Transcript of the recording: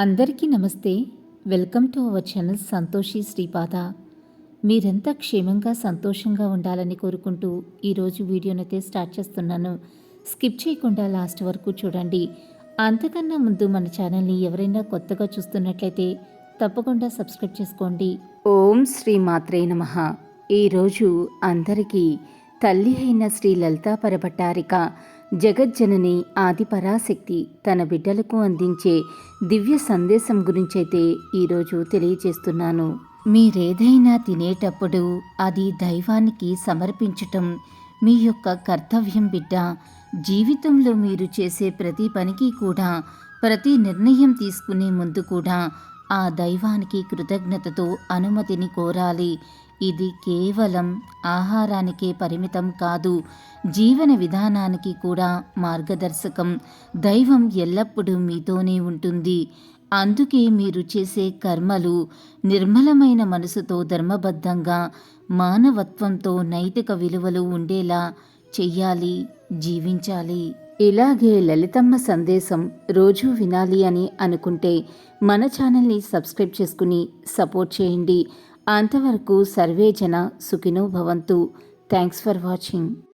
అందరికీ నమస్తే. Welcome to our channel Santoshi Sripada. మీరంతా క్షేమంగా సంతోషంగా ఉండాలని కోరుకుంటూ ఈరోజు వీడియోనైతే స్టార్ట్ చేస్తున్నాను. స్కిప్ చేయకుండా లాస్ట్ వరకు చూడండి. అంతకన్నా ముందు మన ఛానల్ని ఎవరైనా కొత్తగా చూస్తున్నట్లయితే తప్పకుండా సబ్స్క్రైబ్ చేసుకోండి. ఓం శ్రీ మాత్రే నమః. ఈరోజు అందరికీ తల్లి అయిన శ్రీ లలితా పరభట్టారిక జగజ్జనని ఆదిపరాశక్తి తన బిడ్డలకు అందించే దివ్య సందేశం గురించైతే ఈరోజు తెలియజేస్తున్నాను. మీరేదైనా తినేటప్పుడు అది దైవానికి సమర్పించటం మీ యొక్క కర్తవ్యం బిడ్డ. జీవితంలో మీరు చేసే ప్రతి పనికి కూడా, ప్రతి నిర్ణయం తీసుకునే ముందు కూడా ఆ దైవానికి కృతజ్ఞతతో అనుమతిని కోరాలి. ఇది కేవలం ఆహారానికే పరిమితం కాదు, జీవన విధానానికి కూడా మార్గదర్శకం. దైవం ఎల్లప్పుడూ మీతోనే ఉంటుంది. అందుకే మీరు చేసే కర్మలు నిర్మలమైన మనసుతో, ధర్మబద్ధంగా, మానవత్వంతో, నైతిక విలువలు ఉండేలా చెయ్యాలి, జీవించాలి. ఇలాగే లలితమ్మ సందేశం రోజూ వినాలి అని అనుకుంటే మన ఛానల్ని సబ్స్క్రైబ్ చేసుకుని సపోర్ట్ చేయండి. అంతవరకు సర్వే జన సుఖినో భవంతు. Thanks for watching.